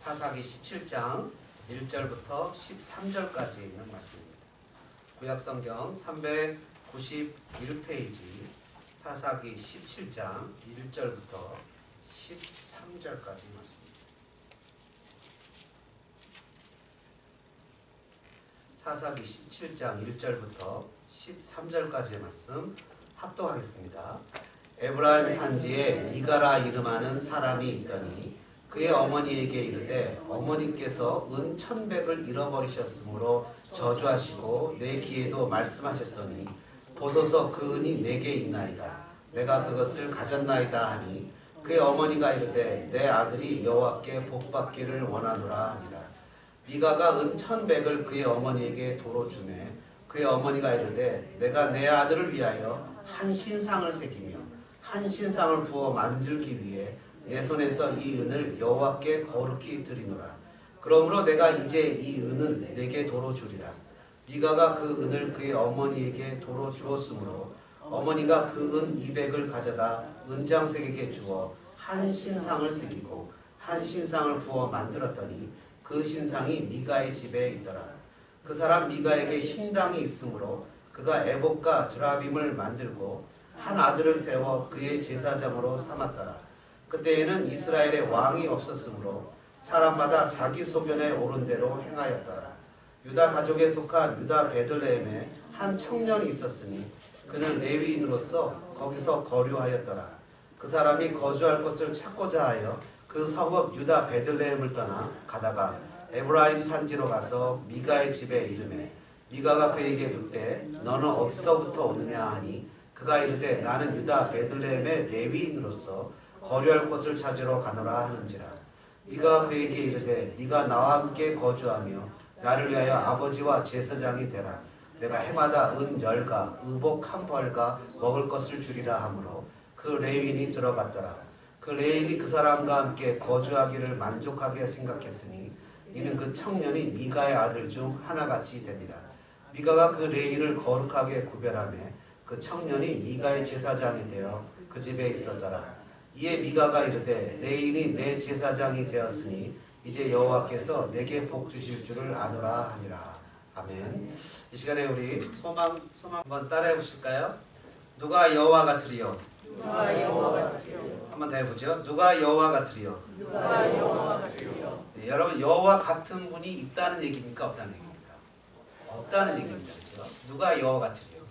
사사기 17장 1절부터 13절까지 있는 말씀입니다. 구약성경 391페이지 사사기 17장 1절부터 13절까지 말씀입니다. 사사기 17장 1절부터 13절까지의 말씀 합독하겠습니다. 에브라임 산지에 미가라 이름하는 사람이 있더니 그의 어머니에게 이르되 어머니께서 은 1,100을 잃어버리셨으므로 저주하시고 내 귀에도 말씀하셨더니 보소서 그 은이 내게 있나이다. 내가 그것을 가졌나이다 하니 그의 어머니가 이르되 내 아들이 여호와께 복받기를 원하노라 하니라. 미가가 은 1,100을 그의 어머니에게 도로 주매 그의 어머니가 이르되 내가 내 아들을 위하여 한 신상을 새기며 한 신상을 부어 만들기 위해 내 손에서 이 은을 여호와께 거룩히 드리노라. 그러므로 내가 이제 이 은을 내게 도로 주리라. 미가가 그 은을 그의 어머니에게 도로 주었으므로 어머니가 그 은 200을 가져다 은장색에게 주어 한 신상을 새기고 한 신상을 부어 만들었더니 그 신상이 미가의 집에 있더라. 그 사람 미가에게 신당이 있으므로 그가 에봇과 드라빔을 만들고 한 아들을 세워 그의 제사장으로 삼았더라. 그때에는 이스라엘에 왕이 없었으므로 사람마다 자기 소견에 오른 대로 행하였더라. 유다 가족에 속한 유다 베들레헴에 한 청년이 있었으니 그는 레위인으로서 거기서 거류하였더라. 그 사람이 거주할 곳을 찾고자 하여 그 성읍 유다 베들레헴을 떠나 가다가 에브라임 산지로 가서 미가의 집에 이르매 미가가 그에게 묻되 너는 어디서부터 오느냐 하니 그가 이르되 나는 유다 베들레헴의 레위인으로서 거류할 곳을 찾으러 가노라 하는지라. 미가가 그에게 이르되 네가 나와 함께 거주하며 나를 위하여 아버지와 제사장이 되라. 내가 해마다 은 10가 의복 1벌과 먹을 것을 주리라 하므로 그 레위인이 들어갔더라. 그 레위인이 그 사람과 함께 거주하기를 만족하게 생각했으니 이는 그 청년이 미가의 아들 중 하나같이 됩니다. 미가가 그 레위인을 거룩하게 구별하며 그 청년이 미가의 제사장이 되어 그 집에 있었더라. 이에 미가가 이르되 레위인이 내 제사장이 되었으니 이제 여호와께서 내게 복 주실 줄을 아노라 하니라. 아멘. 이 시간에 우리 소망 한번 따라해 보실까요? 누가 여호와 같으리요? 누가 여호와 같으리요? 한번 더 해보죠. 누가 여호와 같으리요? 누가 여호와 같으리요? 네, 여러분 여호와 같은 분이 있다는 얘기입니까? 없다는 얘기입니까? 없다는 얘기입니다. 그렇죠? 누가 여호와 같으리요?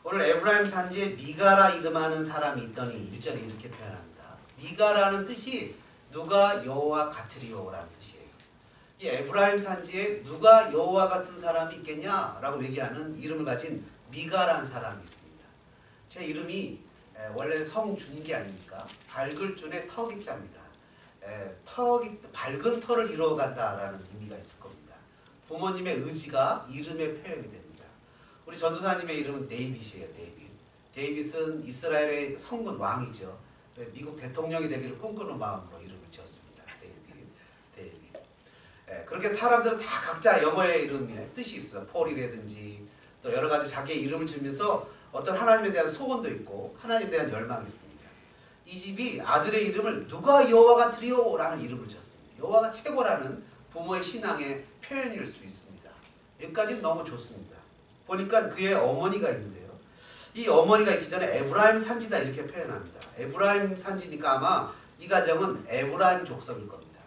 오늘 에브라임 산지에 미가라 이름하는 사람이 있더니 1절에 이렇게 표현합니다. 미가라는 뜻이 누가 여호와 같으리요라는 뜻이에요. 이 에브라임 산지에 누가 여호와 같은 사람이 있겠냐라고 얘기하는 이름을 가진 미가라는 사람이 있습니다. 제 이름이 원래 성준기 아닙니까? 밝을 준의 턱이자입니다. 밝은 털을 이루어간다라는 의미가 있을 겁니다. 부모님의 의지가 이름에 표현이 됩니다. 우리 전도사님의 이름은 데이빗이에요. 데이빗은 이스라엘의 성군 왕이죠. 미국 대통령이 되기를 꿈꾸는 마음으로 이름을 지었습니다. 데이빗. 그렇게 사람들은 다 각자 영어의 이름에 뜻이 있어요. 폴이라든지 또 여러 가지 자기의 이름을 지으면서 어떤 하나님에 대한 소원도 있고 하나님에 대한 열망이 있습니다. 이 집이 아들의 이름을 누가 여호와 같으리요? 라는 이름을 지었습니다. 여호와가 최고라는 부모의 신앙의 표현일 수 있습니다. 여기까지는 너무 좋습니다. 보니까 그의 어머니가 있는데요. 이 어머니가 있기 전에 에브라임 산지다 이렇게 표현합니다. 에브라임 산지니까 아마 이 가정은 에브라임 족속일 겁니다.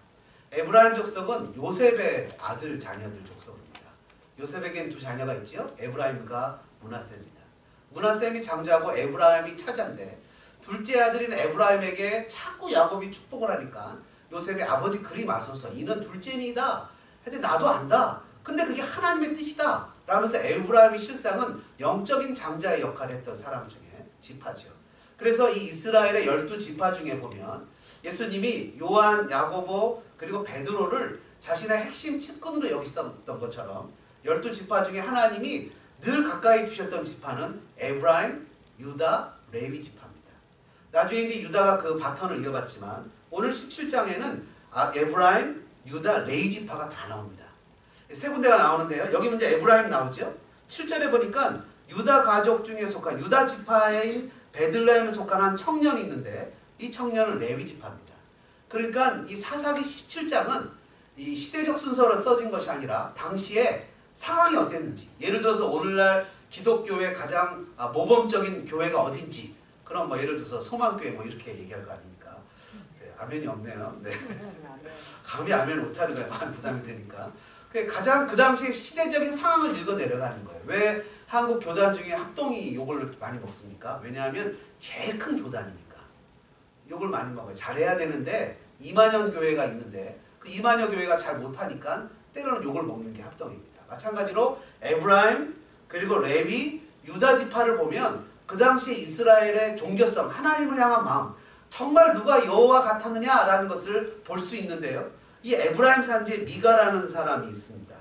에브라임 족속은 요셉의 아들 자녀들 족속입니다. 요셉에게는 두 자녀가 있죠. 에브라임과 므낫세입니다. 므낫셈이 장자고 에브라임이 차자인데 둘째 아들인 에브라임에게 자꾸 야곱이 축복을 하니까 요셉이 아버지 그리 마소서 이는 둘째니이다. 근데 나도 안다. 근데 그게 하나님의 뜻이다. 라면서 에브라임의 실상은 영적인 장자의 역할을 했던 사람 중에 지파죠. 그래서 이 이스라엘의 12지파 중에 보면 예수님이 요한, 야고보 그리고 베드로를 자신의 핵심 측근으로 여기셨던 것처럼 12지파 중에 하나님이 늘 가까이 두셨던 지파는 에브라임, 유다, 레위 지파입니다. 나중에 이제 유다가 그 바톤을 이어받지만 오늘 17장에는 에브라임, 유다, 레위 지파가 다 나옵니다. 세 군데가 나오는데요. 여기 먼저 에브라임 나오죠. 7절에 보니까 유다 가족 중에 속한 유다 지파인 베들레헴에 속한 한 청년이 있는데 이 청년은 레위 지파입니다. 그러니까 이 사사기 17장은 이 시대적 순서로 써진 것이 아니라 당시에 상황이 어땠는지, 예를 들어서 오늘날 기독교의 가장 모범적인 교회가 어딘지, 그럼 뭐 예를 들어서 소망교회 뭐 이렇게 얘기할 거 아닙니까? 네, 아멘이 없네요. 네. 감히 아멘 못하는 거에 많은 부담이 되니까. 가장 그 당시에 시대적인 상황을 읽어 내려가는 거예요. 왜 한국 교단 중에 합동이 욕을 많이 먹습니까? 왜냐하면 제일 큰 교단이니까 욕을 많이 먹어요. 잘해야 되는데 2만여 교회가 있는데 그 2만여 교회가 잘 못하니까 때로는 욕을 먹는 게 합동입니다. 마찬가지로 에브라임 그리고 레위, 유다 지파를 보면 그 당시에 이스라엘의 종교성, 하나님을 향한 마음, 정말 누가 여호와 같았느냐라는 것을 볼 수 있는데요. 이 에브라임 산지에 미가라는 사람이 있습니다.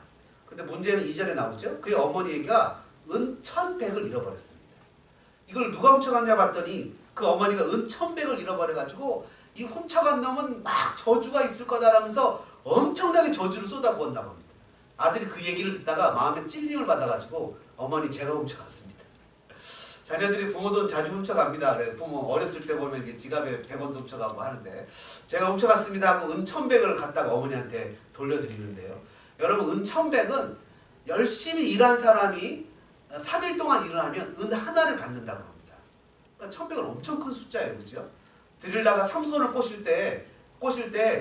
근데 문제는 2절에 나오죠. 그의 어머니가 은 1,100을 잃어버렸습니다. 이걸 누가 훔쳐갔냐 봤더니 그 어머니가 은 1,100을 잃어버려가지고 이 훔쳐간 놈은 막 저주가 있을 거다라면서 엄청나게 저주를 쏟아부었나 봅니다. 아들이 그 얘기를 듣다가 마음에 찔림을 받아가지고 어머니 제가 훔쳐갔습니다. 자녀들이 부모 돈 자주 훔쳐갑니다. 그래서 부모 어렸을 때 보면 이게 지갑에 100원도 훔쳐가고 하는데 제가 훔쳐갔습니다 하고 은 1,100을 갖다가 어머니한테 돌려드리는데요. 여러분 은 1,100은 열심히 일한 사람이 3일 동안 일을 하면 은 하나를 받는다고 합니다. 그러니까 1,100은 엄청 큰 숫자예요. 그죠? 드릴라가 삼손을 꼬실 때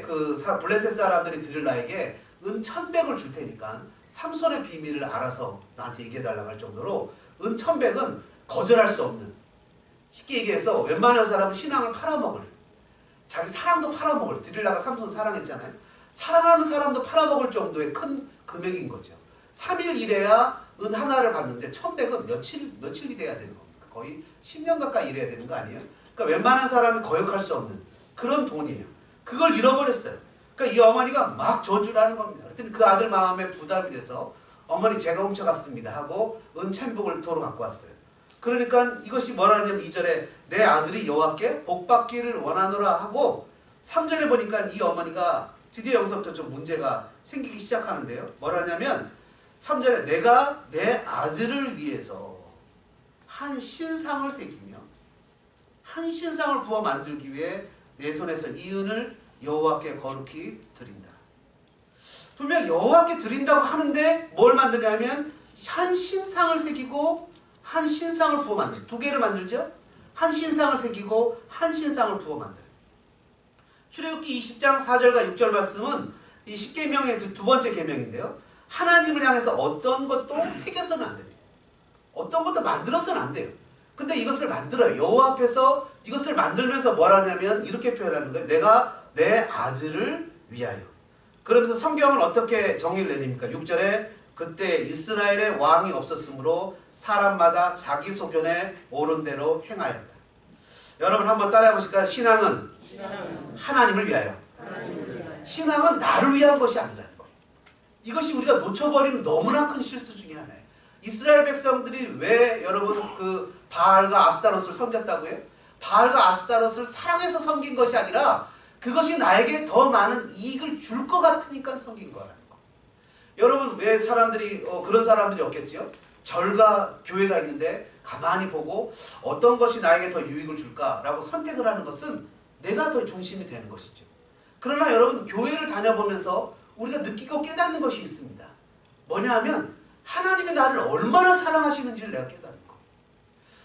그 블레셋 사람들이 드릴라에게 은 1,100을 줄 테니까 삼손의 비밀을 알아서 나한테 얘기해달라고 할 정도로 은 1,100은 거절할 수 없는, 쉽게 얘기해서 웬만한 사람은 신앙을 팔아먹을, 자기 사랑도 팔아먹을, 드릴라가 삼손 사랑했잖아요. 사랑하는 사람도 팔아먹을 정도의 큰 금액인 거죠. 3일 일해야 은 하나를 받는데 1,100은 며칠 일해야 되는 겁니까? 거의 10년 가까이 일해야 되는 거 아니에요? 그러니까 웬만한 사람이 거역할 수 없는 그런 돈이에요. 그걸 잃어버렸어요. 그러니까 이 어머니가 막 저주를 하는 겁니다. 그랬더니 그 아들 마음에 부담이 돼서 어머니 제가 훔쳐갔습니다 하고 은 1,100을 도로 갖고 왔어요. 그러니까 이것이 뭐라냐면 2절에 내 아들이 여호와께 복받기를 원하노라 하고 3절에 보니까 이 어머니가 드디어 여기서부터 좀 문제가 생기기 시작하는데요. 뭐라냐면 3절에 내가 내 아들을 위해서 한 신상을 새기며 한 신상을 부어 만들기 위해 내 손에서 이 은을 여호와께 거룩히 드린다. 분명 여호와께 드린다고 하는데 뭘 만드냐면 한 신상을 새기고 한 신상을 부어 만들어요. 두 개를 만들죠. 한 신상을 새기고 한 신상을 부어 만들어요. 출애굽기 20장 4절과 6절 말씀은 이 10계명의 두 번째 계명인데요. 하나님을 향해서 어떤 것도 새겨서는 안 됩니다. 어떤 것도 만들어서는 안 돼요. 근데 이것을 만들어요. 여호와 앞에서 이것을 만들면서 뭘 하냐면 이렇게 표현하는 거예요. 내가 내 아들을 위하여. 그러면서 성경을 어떻게 정의를 내립니까? 6절에 그때 이스라엘에 왕이 없었으므로 사람마다 자기 소견에 옳은 대로 행하였다. 여러분 한번 따라해 보실까요? 신앙은 하나님을 위하여. 신앙은 나를 위한 것이 아니라는 거예요. 이것이 우리가 놓쳐버리는 너무나 큰 실수 중에 하나예요. 이스라엘 백성들이 왜 여러분 그 바알과 아스타롯을 섬겼다고 해요? 바알과 아스타롯을 사랑해서 섬긴 것이 아니라 그것이 나에게 더 많은 이익을 줄 것 같으니까 섬긴 거라는 거. 여러분 왜 사람들이 그런 사람들이 없겠죠? 절과 교회가 있는데 가만히 보고 어떤 것이 나에게 더 유익을 줄까라고 선택을 하는 것은 내가 더 중심이 되는 것이죠. 그러나 여러분 교회를 다녀보면서 우리가 느끼고 깨닫는 것이 있습니다. 뭐냐 하면 하나님이 나를 얼마나 사랑하시는지를 내가 깨닫는 거예요.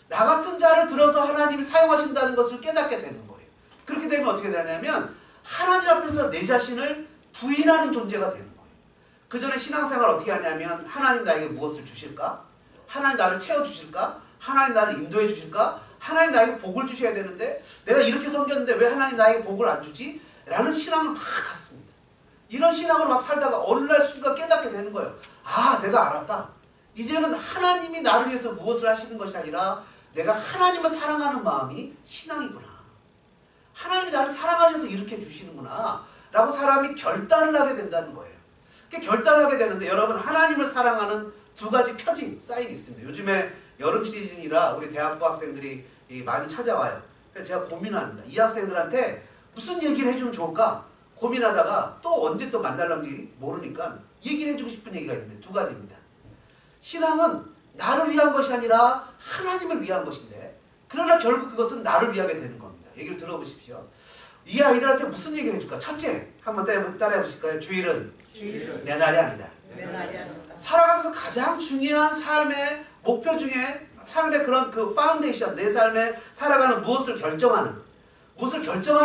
나 같은 자를 들어서 하나님이 사용하신다는 것을 깨닫게 되는 거예요. 그렇게 되면 어떻게 되냐면 하나님 앞에서 내 자신을 부인하는 존재가 되는 거예요. 그 전에 신앙생활 어떻게 하냐면 하나님 나에게 무엇을 주실까? 하나님 나를 채워주실까? 하나님 나를 인도해 주실까? 하나님 나에게 복을 주셔야 되는데 내가 이렇게 섬겼는데 왜 하나님 나에게 복을 안 주지? 라는 신앙을 막 갖습니다. 이런 신앙으로 막 살다가 어느 날 순간 깨닫게 되는 거예요. 아, 내가 알았다. 이제는 하나님이 나를 위해서 무엇을 하시는 것이 아니라 내가 하나님을 사랑하는 마음이 신앙이구나. 하나님이 나를 사랑하셔서 이렇게 주시는구나 라고 사람이 결단을 하게 된다는 거예요. 결단을 하게 되는데 여러분 하나님을 사랑하는 두 가지 표징, 사인이 있습니다. 요즘에 여름 시즌이라 우리 대학부 학생들이 많이 찾아와요. 그래서 제가 고민합니다. 이 학생들한테 무슨 얘기를 해주면 좋을까 고민하다가 또 언제 또 만날런지 모르니까 얘기를 해주고 싶은 얘기가 있는데 두 가지입니다. 신앙은 나를 위한 것이 아니라 하나님을 위한 것인데 그러나 결국 그것은 나를 위하게 되는 겁니다. 얘기를 들어보십시오. 이 아이들한테 무슨 얘기를 해줄까? 첫째, 한번 따라해 보실까요? 주일은 주일은 내 날이 아니다. 내 날이 아니다. 살아가면서 가장 중요한 삶의 목표 중에 삶의 그런 그 파운데이션, 내 삶에 살아가는 무엇을 결정하는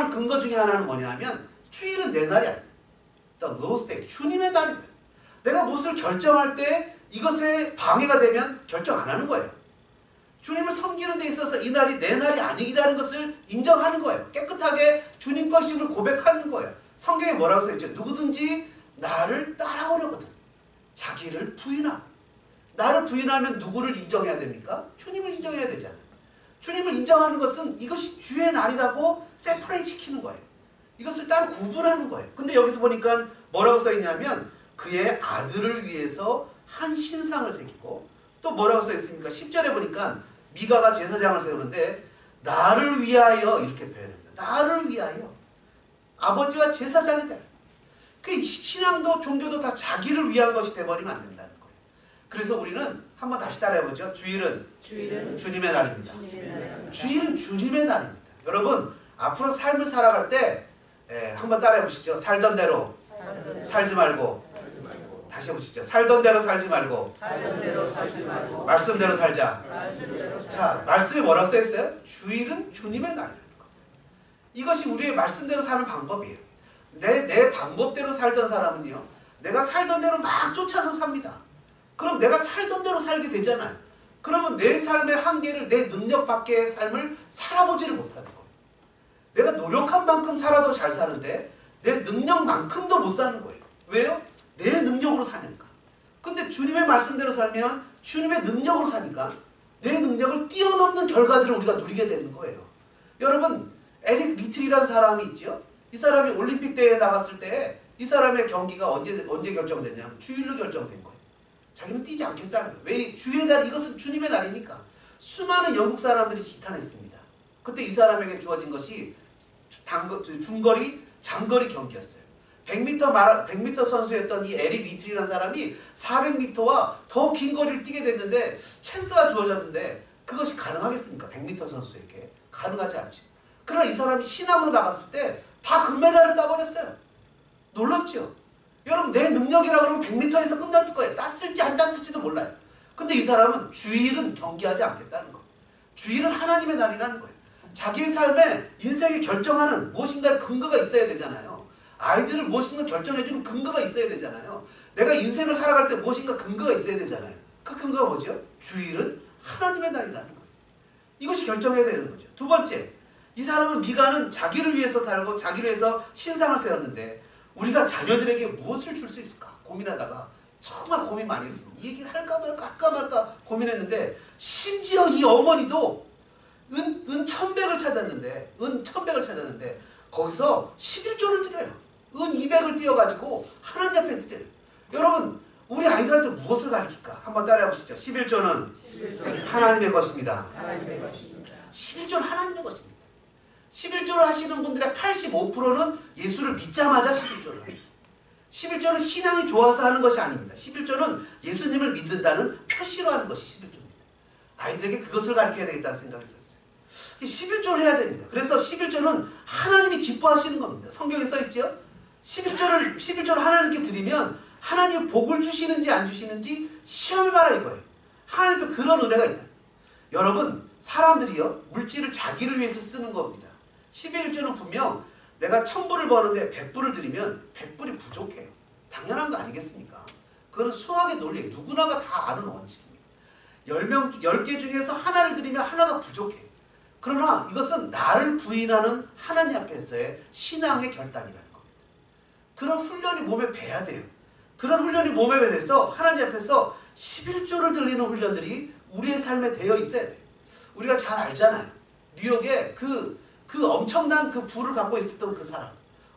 근거 중에 하나는 뭐냐면 주일은 내 날이 아니다. The Lord's Day, 주님의 날이다. 내가 무엇을 결정할 때 이것에 방해가 되면 결정 안 하는 거예요. 주님을 섬기는 데 있어서 이 날이 내 날이 아니라는 것을 인정하는 거예요. 깨끗하게 주님 것임을 고백하는 거예요. 성경에 뭐라고 써있죠? 누구든지 나를 따라오려거든 자기를 부인하고. 나를 부인하면 누구를 인정해야 됩니까? 주님을 인정해야 되잖아요. 주님을 인정하는 것은 이것이 주의 날이라고 세퍼레이트 시키는 거예요. 이것을 따로 구분하는 거예요. 근데 여기서 보니까 뭐라고 써있냐면 그의 아들을 위해서 한 신상을 새기고, 또 뭐라고 써있습니까? 10절에 보니까 미가가 제사장을 세우는데 나를 위하여 이렇게 표현합니다. 나를 위하여. 아버지와 제사장이다. 그 신앙도 종교도 다 자기를 위한 것이 돼버리면 안 된다는 거예요. 그래서 우리는 한번 다시 따라해보죠. 주일은 주님의 날입니다. 주일은 주님의 날입니다. 여러분 앞으로 삶을 살아갈 때 한번 따라해보시죠. 살던 대로 살지 말고, 다시 해보시죠. 살던 대로 살지 말고 말씀대로 살자. 자, 말씀에 뭐라고 써있어요? 주일은 주님의 날이라는 거. 이것이 우리의 말씀대로 사는 방법이에요. 내 방법대로 살던 사람은요, 내가 살던 대로 막 쫓아서 삽니다. 그럼 내가 살던 대로 살게 되잖아요. 그러면 내 삶의 한계를, 내 능력 밖의 삶을 살아보지를 못하는 거예요. 내가 노력한 만큼 살아도 잘 사는데 내 능력만큼도 못 사는 거예요. 왜요? 내 능력으로 사니까. 근데 주님의 말씀대로 살면 주님의 능력으로 사니까 내 능력을 뛰어넘는 결과들을 우리가 누리게 되는 거예요. 여러분, 에릭 리틀이라는 사람이 있죠. 이 사람이 올림픽 대회에 나갔을 때 이 사람의 경기가 언제 결정됐냐면 주일로 결정된 거예요. 자기는 뛰지 않겠다는 거예요. 왜? 주의 날, 이것은 주님의 날이니까. 수많은 영국 사람들이 지탄했습니다. 그때 이 사람에게 주어진 것이 중거리, 장거리 경기였어요. 100m 선수였던 이 에릭 리틀이라는 사람이 400m와 더 긴 거리를 뛰게 됐는데 찬스가 주어졌는데 그것이 가능하겠습니까? 100m 선수에게. 가능하지 않죠. 그러나 이 사람이 신앙으로 나갔을 때 다 금메달을 따버렸어요. 놀랍죠? 여러분, 내 능력이라 그러면 100m에서 끝났을 거예요. 땄을지 안 땄을지도 몰라요. 근데 이 사람은 주일은 경기하지 않겠다는 거예요. 주일은 하나님의 날이라는 거예요. 자기의 삶에 인생을 결정하는 무엇인가 근거가 있어야 되잖아요. 아이들을 무엇인가 결정해주는 근거가 있어야 되잖아요. 내가 인생을 살아갈 때 무엇인가 근거가 있어야 되잖아요. 그 근거가 뭐죠? 주일은 하나님의 날이라는 거예요. 이것이 결정해야 되는 거죠. 두 번째, 이 사람은 미가는 자기를 위해서 살고 자기를 위해서 신상을 세웠는데 우리가 자녀들에게 무엇을 줄 수 있을까 고민하다가 정말 고민 많이 했습니다. 이 얘기를 할까 말까 고민했는데 심지어 이 어머니도 은 1,100을 찾았는데 거기서 11조를 드려요. 은 200을 띄어가지고 하나님 앞에 드려요. 여러분, 우리 아이들한테 무엇을 가르칠까? 한번 따라해 보시죠. 11조는 하나님의 것입니다. 11조는 하나님의 것입니다. 11조를 하시는 분들의 85%는 예수를 믿자마자 11조를 합니다. 11조는 신앙이 좋아서 하는 것이 아닙니다. 11조는 예수님을 믿는다는 표시로 하는 것이 11조입니다. 아이들에게 그것을 가르쳐야 되겠다는 생각이 들었어요. 11조를 해야 됩니다. 그래서 11조는 하나님이 기뻐하시는 겁니다. 성경에 써있죠? 11조를 하나님께 드리면 하나님이 복을 주시는지 안 주시는지 시험을 봐라 이거예요. 하나님께 그런 은혜가 있다. 여러분, 사람들이요, 물질을 자기를 위해서 쓰는 겁니다. 11조는 분명 내가 1,000불을 버는데 100불을 드리면 100불이 부족해요. 당연한 거 아니겠습니까? 그건 수학의 논리예요. 누구나가 다 아는 원칙입니다. 10개 중에서 하나를 드리면 하나가 부족해요. 그러나 이것은 나를 부인하는 하나님 앞에서의 신앙의 결단이라는 겁니다. 그런 훈련이 몸에 배야 돼요. 그런 훈련이 몸에 배서 하나님 앞에서 11조를 드리는 훈련들이 우리의 삶에 되어 있어야 돼요. 우리가 잘 알잖아요. 뉴욕에 그 엄청난 그 부를 갖고 있었던 그 사람.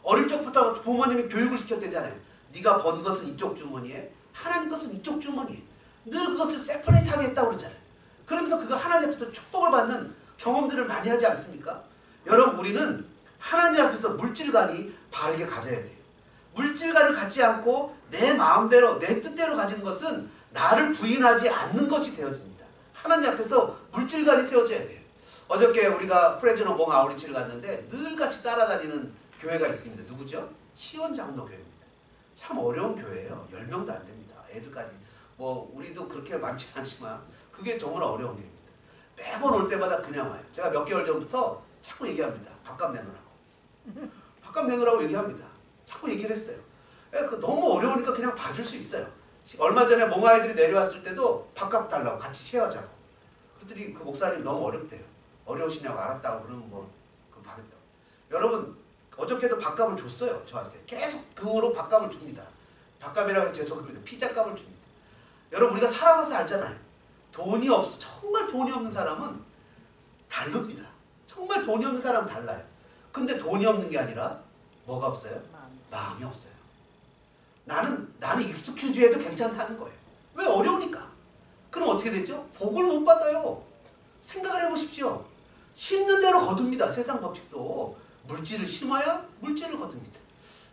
어릴 적부터 부모님이 교육을 시켰대잖아요. 네가 번 것은 이쪽 주머니에, 하나님 것은 이쪽 주머니에. 늘 그것을 세퍼레이트하게 했다고 그러잖아요. 그러면서 그거 하나님 앞에서 축복을 받는 경험들을 많이 하지 않습니까? 여러분, 우리는 하나님 앞에서 물질관이 바르게 가져야 돼요. 물질관을 갖지 않고 내 마음대로, 내 뜻대로 가진 것은 나를 부인하지 않는 것이 되어집니다. 하나님 앞에서 물질관이 세워져야 돼요. 어저께 우리가 프레즈노 몽 아우리치를 갔는데 늘 같이 따라다니는 교회가 있습니다. 누구죠? 시원장로교회입니다. 참 어려운 교회예요. 10명도 안 됩니다. 애들까지. 뭐 우리도 그렇게 많지 않지만 그게 정말 어려운 교회입니다. 매번 올 때마다 그냥 와요. 제가 몇 개월 전부터 자꾸 얘기합니다. 밥값 내놓으라고. 밥값 내놓으라고 얘기합니다. 자꾸 얘기를 했어요. 너무 어려우니까 그냥 봐줄 수 있어요. 얼마 전에 몽아이들이 내려왔을 때도 밥값 달라고 같이 쉐어하자고. 그랬더니 그 목사님이 너무 어렵대요. 어려우시냐고. 알았다고. 그러면 뭐 그거 하겠다고. 여러분 어저께도 밥값을 줬어요. 저한테. 계속 그 후로 밥값을 줍니다. 밥값이라고 해서 죄송합니다. 피자값을 줍니다. 여러분 우리가 살아가서 알잖아요. 돈이 없어. 정말 돈이 없는 사람은 다릅니다. 정말 돈이 없는 사람은 달라요. 근데 돈이 없는 게 아니라 뭐가 없어요? 마음이 없어요. 나는 익스큐즈해도 괜찮다는 거예요. 왜? 어려우니까. 그럼 어떻게 되죠? 복을 못 받아요. 생각을 해보십시오. 심는 대로 거둡니다. 세상 법칙도. 물질을 심어야 물질을 거둡니다.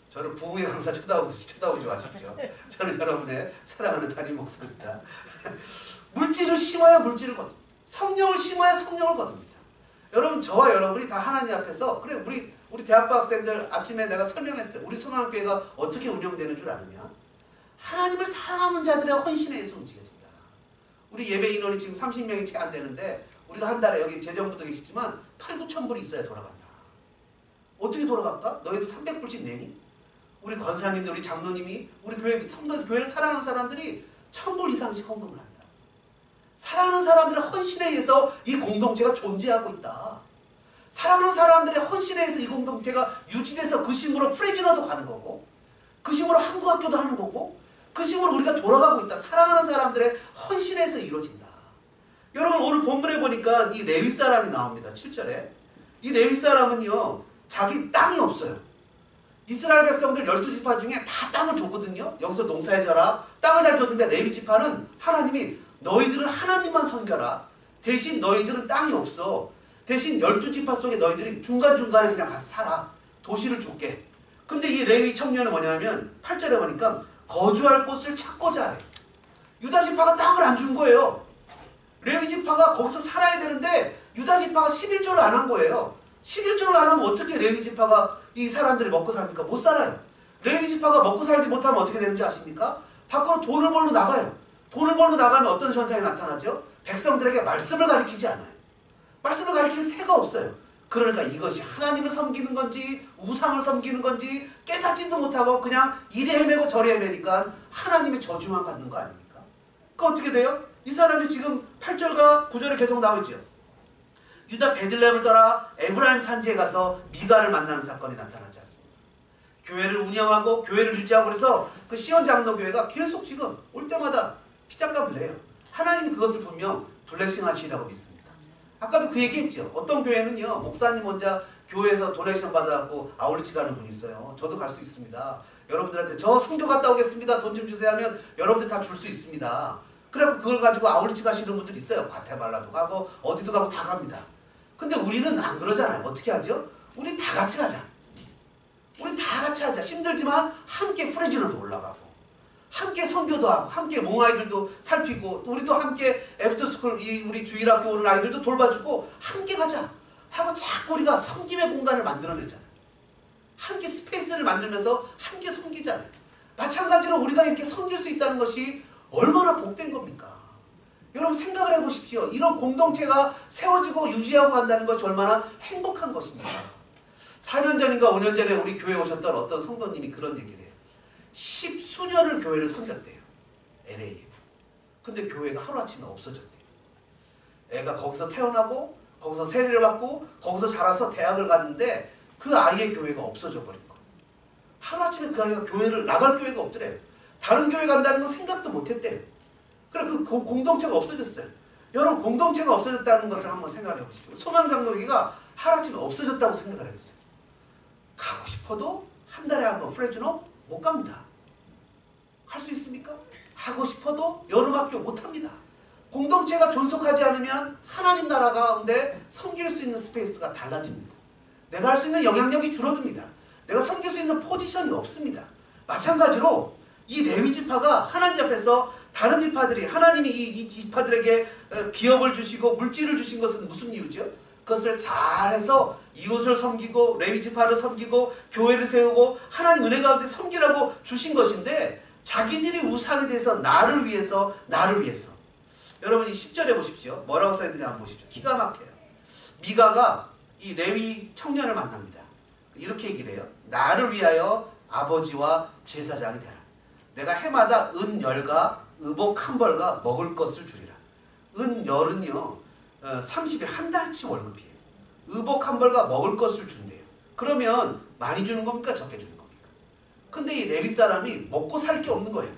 저는 부흥의 강사 쳐다오듯이 쳐다오지 마십시오. 저는 여러분의 사랑하는 담임 목사입니다. 물질을 심어야 물질을 거둡니다. 성령을 심어야 성령을 거둡니다. 여러분 저와 여러분이 다 하나님 앞에서 그래 우리 대학부 학생들 아침에 내가 설명했어요. 우리 소망교회가 어떻게 운영되는 줄 아느냐? 하나님을 사랑하는 자들의 헌신에 의해서 움직여진다. 우리 예배 인원이 지금 30명이 채 안 되는데 우리가 한 달에 여기 재정부도 계시지만 8,000~9,000 불이 있어야 돌아간다. 어떻게 돌아갈까? 너희도 300불씩 내니? 우리 권사님들, 우리 장로님이 우리 교회 성도 교회를 사랑하는 사람들이 1,000불 이상씩 헌금을 한다. 사랑하는 사람들의 헌신에 의해서 이 공동체가 존재하고 있다. 사랑하는 사람들의 헌신에 의해서 이 공동체가 유지돼서 그 힘으로 프레즈너도 가는 거고 그 힘으로 한국학교도 하는 거고 그 힘으로 우리가 돌아가고 있다. 사랑하는 사람들의 헌신에 의해서 이루어진다. 여러분 오늘 본문에 보니까 이 레위 사람이 나옵니다. 7절에. 이 레위 사람은요. 자기 땅이 없어요. 이스라엘 백성들 12지파 중에 다 땅을 줬거든요. 여기서 농사해줘라. 땅을 잘 줬는데 레위 지파는 하나님이 너희들은 하나님만 섬겨라. 대신 너희들은 땅이 없어. 대신 12지파 속에 너희들이 중간중간에 그냥 가서 살아. 도시를 줄게. 근데 이 레위 청년은 뭐냐면 8절에 보니까 거주할 곳을 찾고자 해. 유다지파가 땅을 안 준 거예요. 레위지파가 거기서 살아야 되는데 유다지파가 11조를 안 한 거예요. 11조를 안 하면 어떻게 레위지파가 이 사람들이 먹고 삽니까? 못 살아요. 레위지파가 먹고 살지 못하면 어떻게 되는지 아십니까? 밖으로 돈을 벌러 나가요. 돈을 벌러 나가면 어떤 현상이 나타나죠? 백성들에게 말씀을 가르치지 않아요. 말씀을 가르칠 새가 없어요. 그러니까 이것이 하나님을 섬기는 건지 우상을 섬기는 건지 깨닫지도 못하고 그냥 이리 헤매고 저리 헤매니까 하나님의 저주만 받는 거 아닙니까? 그 어떻게 돼요? 이 사람이 지금 8절과 9절에 계속 나오죠. 유다 베들레헴을 떠나 에브라임 산지에 가서 미가를 만나는 사건이 나타나지 않습니다. 교회를 운영하고 교회를 유지하고 그래서 그 시온 장로교회가 계속 지금 올 때마다 피자값을 내요. 하나님이 그것을 분명 블레싱 하시라고 믿습니다. 아까도 그 얘기했죠. 어떤 교회는요. 목사님 혼자 교회에서 도네이션 받아갖고 아울리치 가는 분이 있어요. 저도 갈 수 있습니다. 여러분들한테 저 선교 갔다 오겠습니다. 돈 좀 주세요 하면 여러분들 다 줄 수 있습니다. 그래갖고 그걸 가지고 아울리치 가시는 분들 있어요. 과테말라도 가고 어디도 가고 다 갑니다. 근데 우리는 안 그러잖아요. 어떻게 하죠? 우리 다 같이 가자. 우리 다 같이 하자. 힘들지만 함께 프레즈로도 올라가고 함께 선교도 하고 함께 몽아이들도 살피고 우리도 함께 애프터스쿨 우리 주일학교 오는 아이들도 돌봐주고 함께 가자 하고 자꾸 우리가 섬김의 공간을 만들어내잖아요. 함께 스페이스를 만들면서 함께 섬기잖아요. 마찬가지로 우리가 이렇게 섬길 수 있다는 것이 얼마나 복된 겁니까? 여러분 생각을 해보십시오. 이런 공동체가 세워지고 유지하고 간다는 것이 얼마나 행복한 것입니까? 4년 전인가 5년 전에 우리 교회에 오셨던 어떤 성도님이 그런 얘기를 해요. 10수년을 교회를 섬겼대요. LA에. 근데 교회가 하루아침에 없어졌대요. 애가 거기서 태어나고 거기서 세례를 받고 거기서 자라서 대학을 갔는데 그 아이의 교회가 없어져 버린 거예요. 하루아침에 그 아이가 교회를 나갈 교회가 없더래요. 다른 교회 간다는 건 생각도 못했대요. 그래 그 공동체가 없어졌어요. 여러분 공동체가 없어졌다는 것을 한번 생각해 보십시오. 소망장로교회가 하루아침에 없어졌다고 생각을 해보세요. 가고 싶어도 한 달에 한 번 프레즈노 못 갑니다. 갈 수 있습니까? 하고 싶어도 여름학교 못 합니다. 공동체가 존속하지 않으면 하나님 나라 가운데 섬길 수 있는 스페이스가 달라집니다. 내가 할 수 있는 영향력이 줄어듭니다. 내가 섬길 수 있는 포지션이 없습니다. 마찬가지로 이 레위 지파가 하나님 앞에서 다른 지파들이 하나님이 이 지파들에게 기업을 주시고 물질을 주신 것은 무슨 이유죠? 그것을 잘해서 이웃을 섬기고 레위 지파를 섬기고 교회를 세우고 하나님 은혜 가운데 섬기라고 주신 것인데 자기들이 우상에 대해서 나를 위해서 여러분 이 10절에 보십시오. 뭐라고 써있는지 한번 보십시오. 기가 막혀요. 미가가 이 레위 청년을 만납니다. 이렇게 얘기를 해요. 나를 위하여 아버지와 제사장이 되라. 내가 해마다 은열과 의복 한 벌과 먹을 것을 주리라. 은열은요 30일 한 달치 월급이에요. 의복 한 벌과 먹을 것을 준대요. 그러면 많이 주는 겁니까? 적게 주는 겁니까? 근데 이 레위 사람이 먹고 살 게 없는 거예요.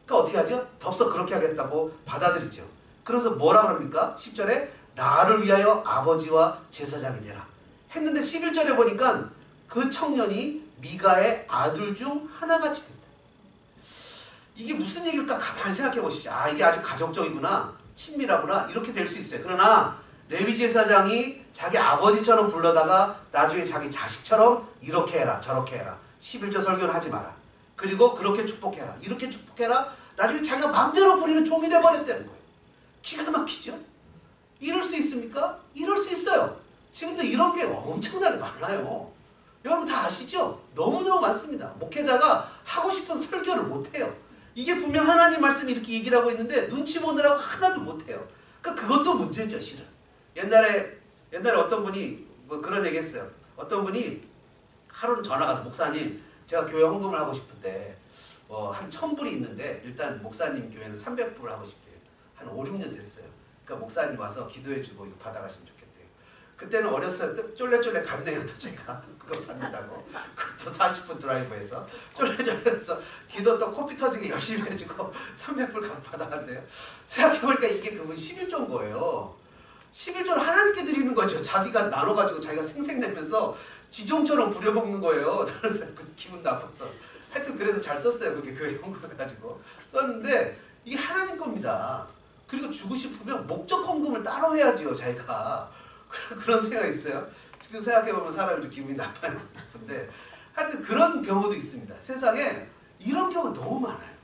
그러니까 어떻게 하죠? 덥석 그렇게 하겠다고 받아들이죠. 그러면서 뭐라 그럽니까? 10절에 나를 위하여 아버지와 제사장이 되라 했는데 11절에 보니까 그 청년이 미가의 아들 중 하나같이 된다. 이게 무슨 얘기일까 가만히 생각해 보시죠. 아, 이게 아주 가족적이구나, 친밀하구나, 이렇게 될 수 있어요. 그러나 레위 제사장이 자기 아버지처럼 불러다가 나중에 자기 자식처럼 이렇게 해라 저렇게 해라 11조 설교를 하지 마라, 그리고 그렇게 축복해라 이렇게 축복해라, 나중에 자기가 마음대로 부리는 종이 돼버렸다는 거예요. 기가 막히죠? 이럴 수 있습니까? 이럴 수 있어요. 지금도 이런 게 엄청나게 많아요. 여러분 다 아시죠? 너무너무 많습니다. 목회자가 하고 싶은 설교를 못해요. 이게 분명 하나님 말씀이 이렇게 얘기를 하고 있는데 눈치 보느라고 하나도 못해요. 그러니까 그것도 문제죠, 실은. 옛날에 어떤 분이 뭐 그런 얘기 했어요. 어떤 분이 하루는 전화가 와서 목사님 제가 교회 헌금을 하고 싶은데 한 1000불이 있는데 일단 목사님 교회는 300불을 하고 싶대요. 한 5, 6년 됐어요. 그러니까 목사님 와서 기도해주고 이거 받아가시면 좋겠대요. 그때는 어렸어요. 쫄래쫄래 갔네요. 또 제가 그거 받는다고. 그것도 40분 드라이브해서 쫄래쫄래해서 기도 또 코피 터지게 열심히 해주고 300불 받아간대요. 생각해보니까 이게 그분 11조인 거예요. 11조를 하나님께 드리는 거죠. 자기가 나눠가지고 자기가 생색내면서 지종처럼 부려먹는 거예요. 나는 기분 나빠서. 하여튼 그래서 잘 썼어요. 그게 교회 헌금을 가지고 썼는데 이게 하나님 겁니다. 그리고 주고 싶으면 목적 헌금을 따로 해야죠. 자기가. 그런 생각이 있어요. 지금 생각해보면 사람이 좀 기분이 나쁜데 하여튼 그런 경우도 있습니다. 세상에 이런 경우 너무 많아요.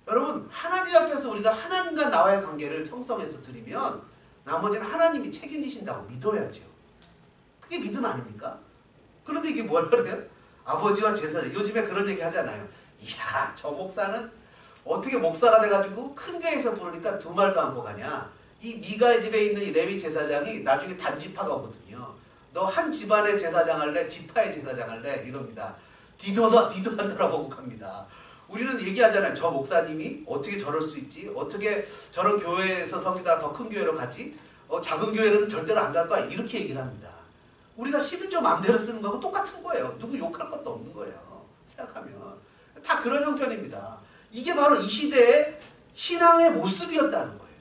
여러분 하나님 앞에서 우리가 하나님과 나와의 관계를 형성해서 드리면 나머지는 하나님이 책임지신다고 믿어야죠. 그게 믿음 아닙니까? 그런데 이게 뭐라 그래요? 아버지와 제사장. 요즘에 그런 얘기 하잖아요. 이야, 저 목사는 어떻게 목사가 돼가지고 큰 교회에서 부르니까 두 말도 안 하고 가냐. 이 미가의 집에 있는 이 레위 제사장이 나중에 단지파가 오거든요. 너 한 집안의 제사장 할래? 지파의 제사장 할래? 이럽니다. 디도 안 돌아보고 갑니다. 우리는 얘기하잖아요. 저 목사님이 어떻게 저럴 수 있지? 어떻게 저런 교회에서 섬기다가 더 큰 교회로 가지? 작은 교회는 절대로 안 갈 거야. 이렇게 얘기를 합니다. 우리가 11조 마음대로 쓰는 거하고 똑같은 거예요. 누구 욕할 것도 없는 거예요. 생각하면. 다 그런 형편입니다. 이게 바로 이 시대의 신앙의 모습이었다는 거예요.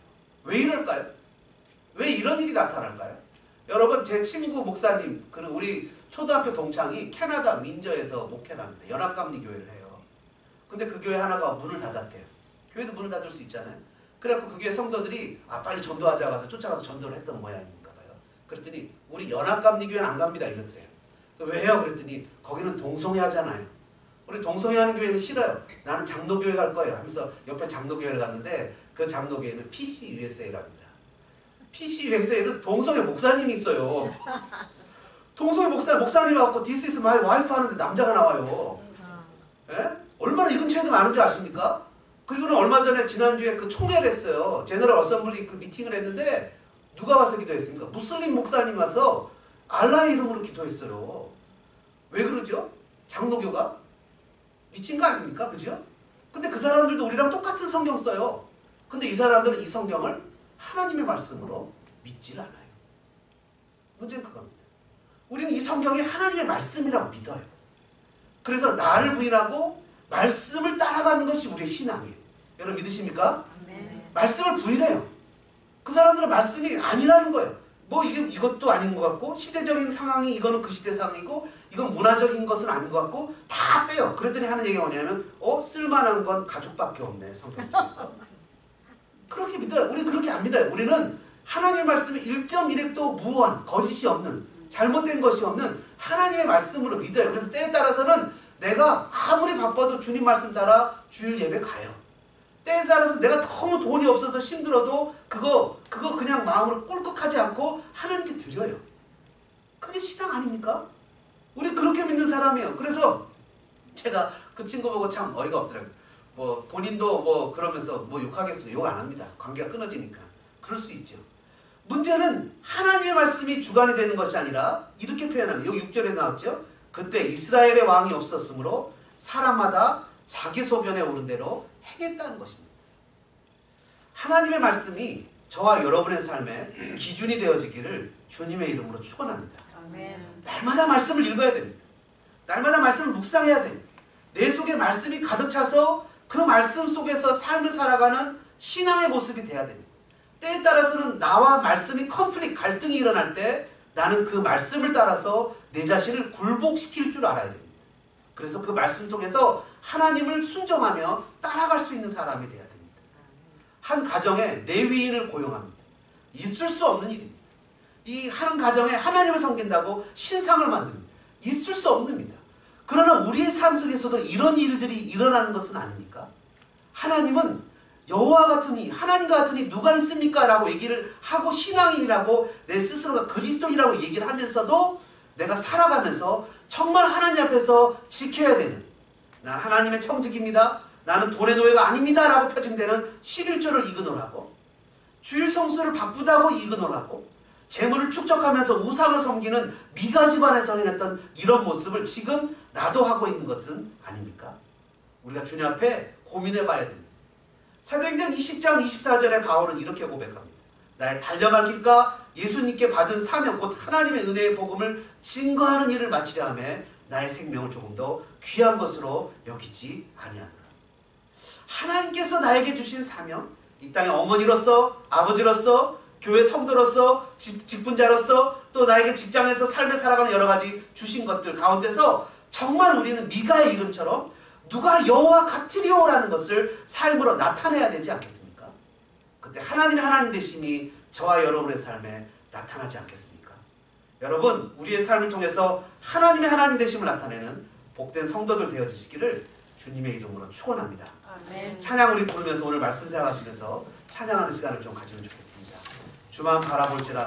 왜 이럴까요? 왜 이런 일이 나타날까요? 여러분 제 친구 목사님 그리고 우리 초등학교 동창이 캐나다 윈저에서 목회를 합니다. 연합감리 교회를 해요. 근데 그 교회 하나가 문을 닫았대요. 교회도 문을 닫을 수 있잖아요. 그래갖고 그 교회 성도들이 빨리 전도하자 가서 쫓아가서 전도를 했던 모양인가 봐요. 그랬더니 우리 연합감리 교회는 안 갑니다 이랬대요. 왜요? 그랬더니 거기는 동성애 하잖아요. 우리 동성애 하는 교회는 싫어요. 나는 장로교회 갈 거예요 하면서 옆에 장로교회를 갔는데 그 장로교회는 PCUSA랍니다. PCUSA는 동성애 목사님이 있어요. 동성애 목사님이 와서 This is my wife 하는데 남자가 나와요. 예? 얼마나 이 근처에도 많은 줄 아십니까? 그리고는 얼마 전에 지난주에 그 총회를 했어요. 제너럴 어셈블리 그 미팅을 했는데 누가 와서 기도했습니까? 무슬림 목사님 와서 알라의 이름으로 기도했어요. 왜 그러죠? 장로교가? 미친 거 아닙니까? 그죠? 근데 그 사람들도 우리랑 똑같은 성경 써요. 근데 이 사람들은 이 성경을 하나님의 말씀으로 믿질 않아요. 문제는 그겁니다. 우리는 이 성경이 하나님의 말씀이라고 믿어요. 그래서 나를 부인하고 말씀을 따라가는 것이 우리의 신앙이에요. 여러분 믿으십니까? 네. 말씀을 부인해요. 그 사람들은 말씀이 아니라는 거예요. 뭐 이것도 아닌 것 같고 시대적인 상황이 이거는 그 시대 상황이고 이건 문화적인 것은 아닌 것 같고 다 빼요. 그랬더니 하는 얘기가 뭐냐면 쓸만한 건 가족밖에 없네 성경책에서. 그렇게 믿어요. 우리 그렇게 안 믿어요. 우리는 하나님의 말씀이 1.1획도 무한 거짓이 없는 잘못된 것이 없는 하나님의 말씀으로 믿어요. 그래서 때에 따라서는 내가 아무리 바빠도 주님 말씀 따라 주일 예배 가요. 때에 따라서 내가 너무 돈이 없어서 힘들어도 그거 그냥 마음으로 꿀꺽하지 않고 하나님께 드려요. 그게 신앙 아닙니까? 우리 그렇게 믿는 사람이에요. 그래서 제가 그 친구 보고 참 어이가 없더라고요. 뭐 본인도 뭐 그러면서 뭐 욕하겠으면 욕 안 합니다. 관계가 끊어지니까. 그럴 수 있죠. 문제는 하나님의 말씀이 주관이 되는 것이 아니라 이렇게 표현하는 거예요. 여기 6절에 나왔죠. 그때 이스라엘의 왕이 없었으므로 사람마다 자기 소견에 오른 대로 행했다는 것입니다. 하나님의 말씀이 저와 여러분의 삶에 기준이 되어지기를 주님의 이름으로 축원합니다. 아멘. 날마다 말씀을 읽어야 됩니다. 날마다 말씀을 묵상해야 됩니다. 내 속에 말씀이 가득 차서 그 말씀 속에서 삶을 살아가는 신앙의 모습이 돼야 됩니다. 때에 따라서는 나와 말씀이 컨플릭트, 갈등이 일어날 때 나는 그 말씀을 따라서 내 자신을 굴복시킬 줄 알아야 됩니다. 그래서 그 말씀 속에서 하나님을 순종하며 따라갈 수 있는 사람이 돼야 됩니다. 한 가정에 레위인을 고용합니다. 있을 수 없는 일입니다. 이 한 가정에 하나님을 섬긴다고 신상을 만듭니다. 있을 수 없는 일입니다. 그러나 우리의 삶 속에서도 이런 일들이 일어나는 것은 아닙니까? 하나님은 여호와 같은 이, 하나님과 같은 이 누가 있습니까? 라고 얘기를 하고 신앙인이라고 내 스스로가 그리스도인이라고 얘기를 하면서도 내가 살아가면서 정말 하나님 앞에서 지켜야 되는, 난 하나님의 청직입니다. 나는 돈의 노예가 아닙니다. 라고 표징되는 11조를 이그노라고, 주일 성수를 바쁘다고 이그노라고, 재물을 축적하면서 우상을 섬기는 미가 집안에서 행했던 이런 모습을 지금 나도 하고 있는 것은 아닙니까? 우리가 주님 앞에 고민해 봐야 됩니다. 사도행전 20장 24절에 바울은 이렇게 고백합니다. 나의 달려갈 길과 예수님께 받은 사명, 곧 하나님의 은혜의 복음을 증거하는 일을 마치려 하며 나의 생명을 조금 더 귀한 것으로 여기지 아니하노라. 하나님께서 나에게 주신 사명, 이 땅의 어머니로서, 아버지로서, 교회 성도로서, 직분자로서, 또 나에게 직장에서 삶을 살아가는 여러 가지 주신 것들 가운데서 정말 우리는 미가의 이름처럼 누가 여호와 같으리오라는 것을 삶으로 나타내야 되지 않겠습니까? 그때 하나님의 하나님 되심이 저와 여러분의 삶에 나타나지 않겠습니까? 여러분, 우리의 삶을 통해서 하나님의 하나님 되심을 나타내는 복된 성도들 되어주시기를 주님의 이름으로 축원합니다. 아멘. 찬양 우리 부르면서 오늘 말씀 생각하시면서 찬양하는 시간을 좀 가지면 좋겠습니다. 주만 바라볼지라